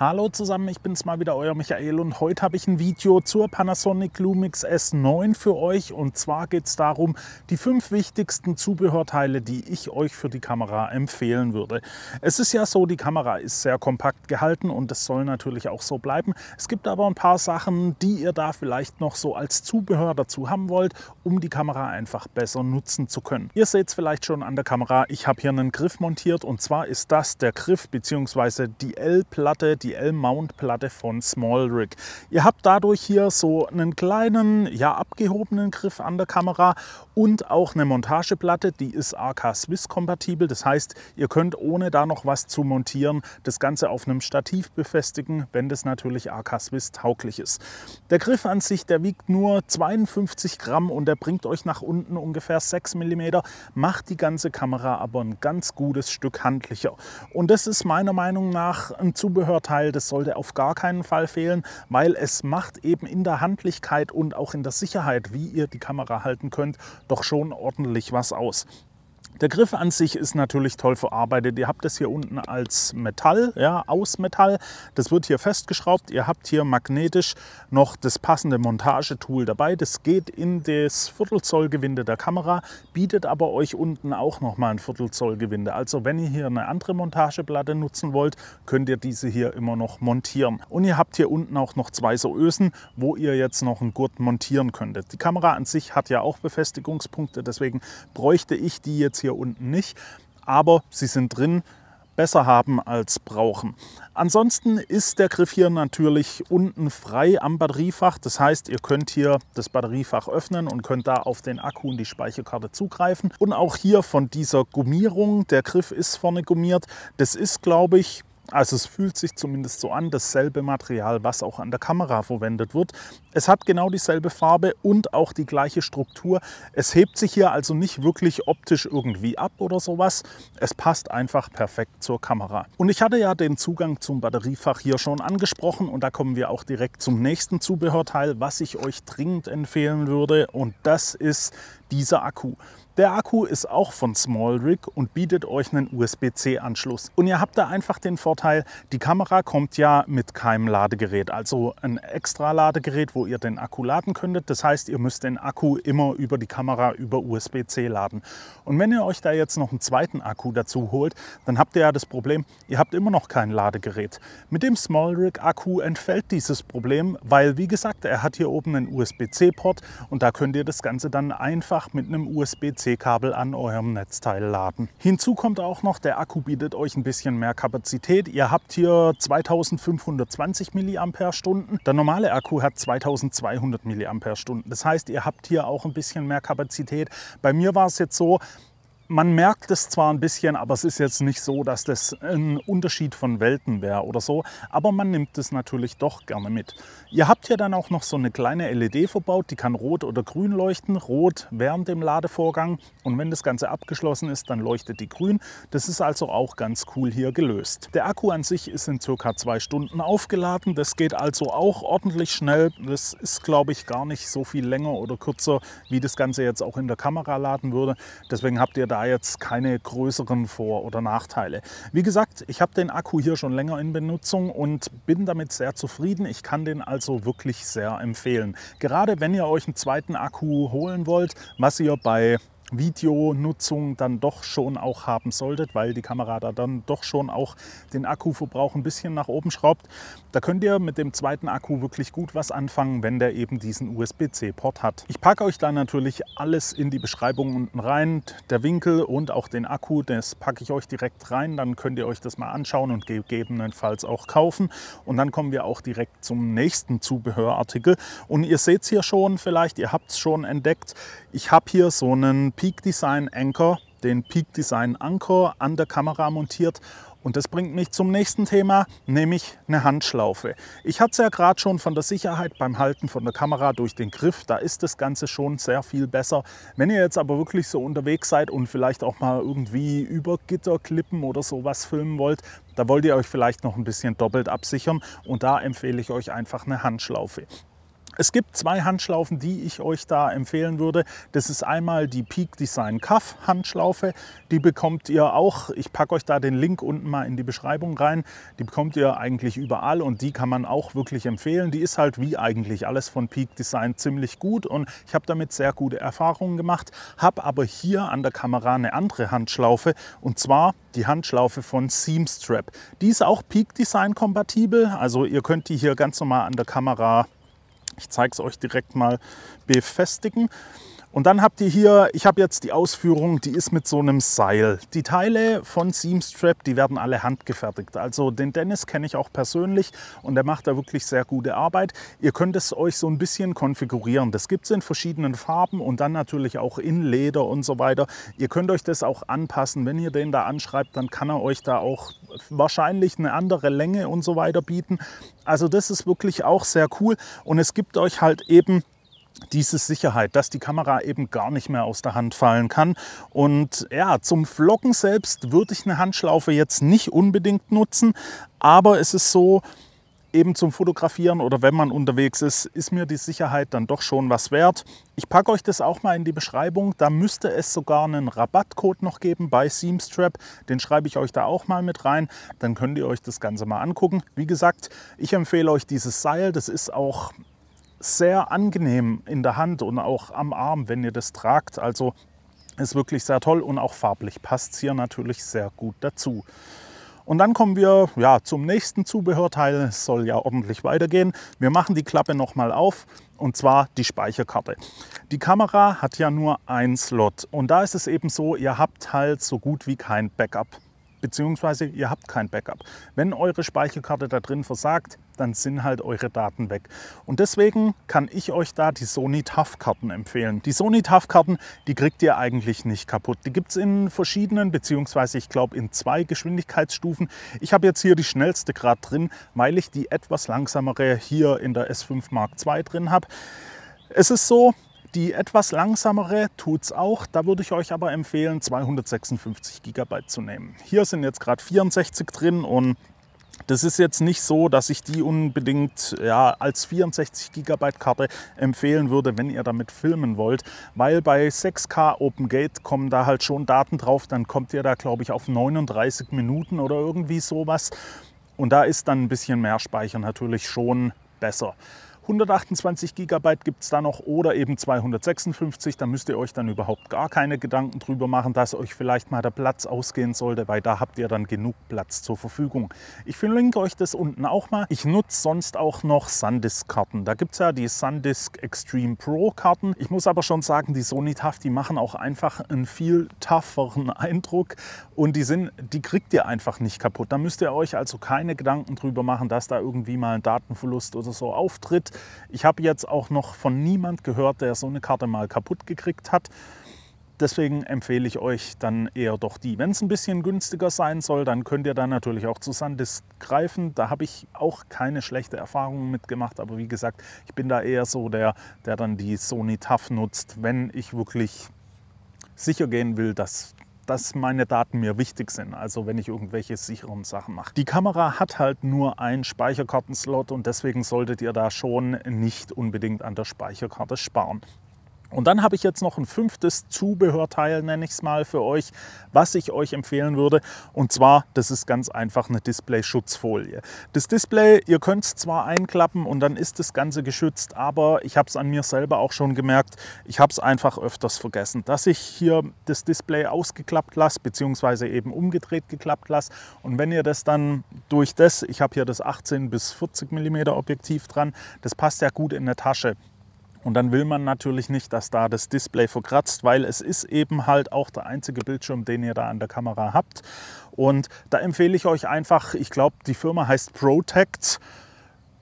Hallo zusammen, ich bin's mal wieder, euer Michael, und heute habe ich ein Video zur Panasonic Lumix S9 für euch. Und zwar geht es darum, die 5 wichtigsten Zubehörteile, die ich euch für die Kamera empfehlen würde. Es ist ja so, die Kamera ist sehr kompakt gehalten und das soll natürlich auch so bleiben. Es gibt aber ein paar Sachen, die ihr da vielleicht noch so als Zubehör dazu haben wollt, um die Kamera einfach besser nutzen zu können. Ihr seht es vielleicht schon an der Kamera, ich habe hier einen Griff montiert, und zwar ist das der Griff bzw. die L-Platte, die L-Mount-Platte von SmallRig. Ihr habt dadurch hier so einen kleinen, ja, abgehobenen Griff an der Kamera und auch eine Montageplatte, die ist AK Swiss kompatibel. Das heißt, ihr könnt, ohne da noch was zu montieren, das Ganze auf einem Stativ befestigen, wenn das natürlich AK Swiss tauglich ist. Der Griff an sich, der wiegt nur 52 Gramm und der bringt euch nach unten ungefähr 6 mm, macht die ganze Kamera aber ein ganz gutes Stück handlicher. Und das ist meiner Meinung nach ein Zubehörteil, das sollte auf gar keinen Fall fehlen, weil es macht eben in der Handlichkeit und auch in der Sicherheit, wie ihr die Kamera halten könnt, doch schon ordentlich was aus. Der Griff an sich ist natürlich toll verarbeitet. Ihr habt das hier unten als Metall, ja, aus Metall. Das wird hier festgeschraubt. Ihr habt hier magnetisch noch das passende Montagetool dabei. Das geht in das Viertelzollgewinde der Kamera, bietet aber euch unten auch noch mal ein Viertelzollgewinde. Also wenn ihr hier eine andere Montageplatte nutzen wollt, könnt ihr diese hier immer noch montieren. Und ihr habt hier unten auch noch 2 so Ösen, wo ihr jetzt noch einen Gurt montieren könntet. Die Kamera an sich hat ja auch Befestigungspunkte, deswegen bräuchte ich die jetzt hier unten nicht, aber sie sind drin. Besser haben als brauchen. Ansonsten ist der Griff hier natürlich unten frei am Batteriefach. Das heißt, ihr könnt hier das Batteriefach öffnen und könnt da auf den Akku und die Speicherkarte zugreifen. Und auch hier von dieser Gummierung, der Griff ist vorne gummiert. Das ist, glaube ich, also es fühlt sich zumindest so an, dasselbe Material, was auch an der Kamera verwendet wird. Es hat genau dieselbe Farbe und auch die gleiche Struktur. Es hebt sich hier also nicht wirklich optisch irgendwie ab oder sowas. Es passt einfach perfekt zur Kamera. Und ich hatte ja den Zugang zum Batteriefach hier schon angesprochen, und da kommen wir auch direkt zum nächsten Zubehörteil, was ich euch dringend empfehlen würde, und das ist dieser Akku. Der Akku ist auch von SmallRig und bietet euch einen USB-C-Anschluss. Und ihr habt da einfach den Vorteil, die Kamera kommt ja mit keinem Ladegerät, also ein extra Ladegerät, wo ihr den Akku laden könntet. Das heißt, ihr müsst den Akku immer über die Kamera über USB-C laden. Und wenn ihr euch da jetzt noch einen zweiten Akku dazu holt, dann habt ihr ja das Problem, ihr habt immer noch kein Ladegerät. Mit dem SmallRig-Akku entfällt dieses Problem, weil, wie gesagt, er hat hier oben einen USB-C-Port und da könnt ihr das Ganze dann einfach mit einem USB-C-Kabel an eurem Netzteil laden. Hinzu kommt auch noch, der Akku bietet euch ein bisschen mehr Kapazität. Ihr habt hier 2520 mAh. Der normale Akku hat 2200 mAh. Das heißt, ihr habt hier auch ein bisschen mehr Kapazität. Bei mir war es jetzt so, man merkt es zwar ein bisschen, aber es ist jetzt nicht so, dass das ein Unterschied von Welten wäre oder so. Aber man nimmt es natürlich doch gerne mit. Ihr habt hier dann auch noch so eine kleine LED verbaut, die kann rot oder grün leuchten. Rot während dem Ladevorgang, und wenn das Ganze abgeschlossen ist, dann leuchtet die grün. Das ist also auch ganz cool hier gelöst. Der Akku an sich ist in ca. 2 Stunden aufgeladen. Das geht also auch ordentlich schnell. Das ist, glaube ich, gar nicht so viel länger oder kürzer, wie das Ganze jetzt auch in der Kamera laden würde. Deswegen habt ihr da jetzt keine größeren Vor- oder Nachteile. Wie gesagt, ich habe den Akku hier schon länger in Benutzung und bin damit sehr zufrieden. Ich kann den also wirklich sehr empfehlen. Gerade wenn ihr euch einen zweiten Akku holen wollt, was ihr bei Videonutzung dann doch schon auch haben solltet, weil die Kamera da dann doch schon auch den Akkuverbrauch ein bisschen nach oben schraubt. Da könnt ihr mit dem zweiten Akku wirklich gut was anfangen, wenn der eben diesen USB-C-Port hat. Ich packe euch da natürlich alles in die Beschreibung unten rein. Der Winkel und auch den Akku, das packe ich euch direkt rein. Dann könnt ihr euch das mal anschauen und gegebenenfalls auch kaufen. Und dann kommen wir auch direkt zum nächsten Zubehörartikel. Und ihr seht es hier schon vielleicht, ihr habt es schon entdeckt. Ich habe hier so einen Peak Design Anchor, den Peak Design Anchor an der Kamera montiert. Und das bringt mich zum nächsten Thema, nämlich eine Handschlaufe. Ich hatte es ja gerade schon von der Sicherheit beim Halten von der Kamera durch den Griff. Da ist das Ganze schon sehr viel besser. Wenn ihr jetzt aber wirklich so unterwegs seid und vielleicht auch mal irgendwie über Gitterklippen oder sowas filmen wollt, da wollt ihr euch vielleicht noch ein bisschen doppelt absichern. Und da empfehle ich euch einfach eine Handschlaufe. Es gibt zwei Handschlaufen, die ich euch da empfehlen würde. Das ist einmal die Peak Design Cuff Handschlaufe. Die bekommt ihr auch, ich packe euch da den Link unten mal in die Beschreibung rein. Die bekommt ihr eigentlich überall und die kann man auch wirklich empfehlen. Die ist halt wie eigentlich alles von Peak Design ziemlich gut und ich habe damit sehr gute Erfahrungen gemacht. Habe aber hier an der Kamera eine andere Handschlaufe und zwar die Handschlaufe von Seamstrap. Die ist auch Peak Design kompatibel, also ihr könnt die hier ganz normal an der Kamera, ich zeige es euch direkt mal, befestigen. Und dann habt ihr hier, ich habe jetzt die Ausführung, die ist mit so einem Seil. Die Teile von Seamstrap, die werden alle handgefertigt. Also den Dennis kenne ich auch persönlich und der macht da wirklich sehr gute Arbeit. Ihr könnt es euch so ein bisschen konfigurieren. Das gibt es in verschiedenen Farben und dann natürlich auch in Leder und so weiter. Ihr könnt euch das auch anpassen. Wenn ihr den da anschreibt, dann kann er euch da auch wahrscheinlich eine andere Länge und so weiter bieten. Also das ist wirklich auch sehr cool und es gibt euch halt eben diese Sicherheit, dass die Kamera eben gar nicht mehr aus der Hand fallen kann. Und ja, zum Vloggen selbst würde ich eine Handschlaufe jetzt nicht unbedingt nutzen, aber es ist so, eben zum Fotografieren oder wenn man unterwegs ist mir die Sicherheit dann doch schon was wert. Ich packe euch das auch mal in die Beschreibung, da müsste es sogar einen Rabattcode noch geben bei Seamstrap, den schreibe ich euch da auch mal mit rein, dann könnt ihr euch das Ganze mal angucken. Wie gesagt, ich empfehle euch dieses Seil, das ist auch sehr angenehm in der Hand und auch am Arm, wenn ihr das tragt. Also ist wirklich sehr toll und auch farblich passt es hier natürlich sehr gut dazu. Und dann kommen wir ja, zum nächsten Zubehörteil. Es soll ja ordentlich weitergehen. Wir machen die Klappe nochmal auf und zwar die Speicherkarte. Die Kamera hat ja nur einen Slot und da ist es eben so, ihr habt halt so gut wie kein Backup. Beziehungsweise ihr habt kein Backup. Wenn eure Speicherkarte da drin versagt, dann sind halt eure Daten weg. Und deswegen kann ich euch da die Sony TAF-Karten empfehlen. Die Sony TAF-Karten, die kriegt ihr eigentlich nicht kaputt. Die gibt es in verschiedenen, beziehungsweise ich glaube in 2 Geschwindigkeitsstufen. Ich habe jetzt hier die schnellste gerade drin, weil ich die etwas langsamere hier in der S5 Mark II drin habe. Es ist so, die etwas langsamere tut es auch, da würde ich euch aber empfehlen 256 GB zu nehmen. Hier sind jetzt gerade 64 drin und das ist jetzt nicht so, dass ich die unbedingt ja, als 64 GB Karte empfehlen würde, wenn ihr damit filmen wollt, weil bei 6K Open Gate kommen da halt schon Daten drauf, dann kommt ihr da glaube ich auf 39 Minuten oder irgendwie sowas und da ist dann ein bisschen mehr Speicher natürlich schon besser. 128 GB gibt es da noch oder eben 256, da müsst ihr euch dann überhaupt gar keine Gedanken drüber machen, dass euch vielleicht mal der Platz ausgehen sollte, weil da habt ihr dann genug Platz zur Verfügung. Ich verlinke euch das unten auch mal. Ich nutze sonst auch noch SanDisk-Karten. Da gibt es ja die SanDisk Extreme Pro Karten. Ich muss aber schon sagen, die Sony TAF, die machen auch einfach einen viel tougheren Eindruck und die kriegt ihr einfach nicht kaputt. Da müsst ihr euch also keine Gedanken drüber machen, dass da irgendwie mal ein Datenverlust oder so auftritt. Ich habe jetzt auch noch von niemand gehört, der so eine Karte mal kaputt gekriegt hat. Deswegen empfehle ich euch dann eher doch die. Wenn es ein bisschen günstiger sein soll, dann könnt ihr dann natürlich auch zu SanDisk greifen. Da habe ich auch keine schlechte Erfahrung mitgemacht. Aber wie gesagt, ich bin da eher so der dann die Sony TAF nutzt, wenn ich wirklich sicher gehen will, dass meine Daten mir wichtig sind, also wenn ich irgendwelche sicheren Sachen mache. Die Kamera hat halt nur einen Speicherkartenslot und deswegen solltet ihr da schon nicht unbedingt an der Speicherkarte sparen. Und dann habe ich jetzt noch ein 5. Zubehörteil, nenne ich es mal, für euch, was ich euch empfehlen würde. Und zwar, das ist ganz einfach eine Display-Schutzfolie. Das Display, ihr könnt es zwar einklappen und dann ist das Ganze geschützt, aber ich habe es an mir selber auch schon gemerkt, ich habe es einfach öfters vergessen, dass ich hier das Display ausgeklappt lasse, beziehungsweise eben umgedreht geklappt lasse. Und wenn ihr das dann durch das, ich habe hier das 18 bis 40 mm Objektiv dran, das passt ja gut in eine Tasche. Und dann will man natürlich nicht, dass da das Display verkratzt, weil es ist eben halt auch der einzige Bildschirm, den ihr da an der Kamera habt. Und da empfehle ich euch einfach, ich glaube, die Firma heißt Protect.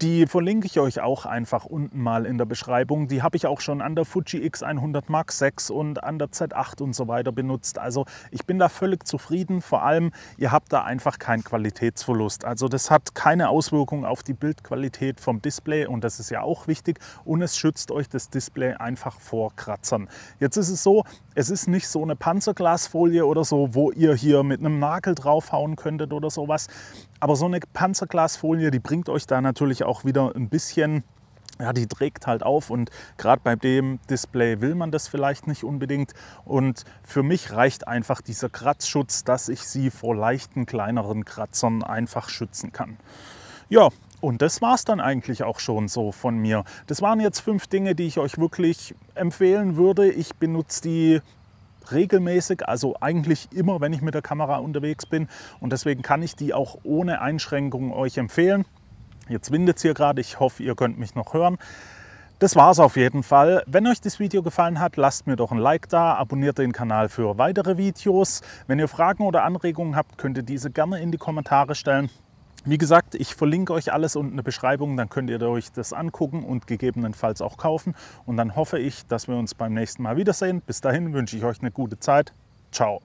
Die verlinke ich euch auch einfach unten mal in der Beschreibung. Die habe ich auch schon an der Fuji X100 Mark VI und an der Z8 und so weiter benutzt. Also ich bin da völlig zufrieden. Vor allem, ihr habt da einfach keinen Qualitätsverlust. Also das hat keine Auswirkung auf die Bildqualität vom Display und das ist ja auch wichtig. Und es schützt euch das Display einfach vor Kratzern. Jetzt ist es so, es ist nicht so eine Panzerglasfolie oder so, wo ihr hier mit einem Nagel draufhauen könntet oder sowas. Aber so eine Panzerglasfolie, die bringt euch da natürlich auch wieder ein bisschen ja, die trägt halt auf und gerade bei dem Display will man das vielleicht nicht unbedingt. Und für mich reicht einfach dieser Kratzschutz, dass ich sie vor leichten, kleineren Kratzern einfach schützen kann. Ja, und das war es dann eigentlich auch schon so von mir. Das waren jetzt 5 Dinge, die ich euch wirklich empfehlen würde. Ich benutze die regelmäßig, also eigentlich immer, wenn ich mit der Kamera unterwegs bin. Und deswegen kann ich die auch ohne Einschränkungen euch empfehlen. Jetzt windet es hier gerade, ich hoffe, ihr könnt mich noch hören. Das war es auf jeden Fall. Wenn euch das Video gefallen hat, lasst mir doch ein Like da, abonniert den Kanal für weitere Videos. Wenn ihr Fragen oder Anregungen habt, könnt ihr diese gerne in die Kommentare stellen. Wie gesagt, ich verlinke euch alles unten in der Beschreibung, dann könnt ihr euch das angucken und gegebenenfalls auch kaufen. Und dann hoffe ich, dass wir uns beim nächsten Mal wiedersehen. Bis dahin wünsche ich euch eine gute Zeit. Ciao.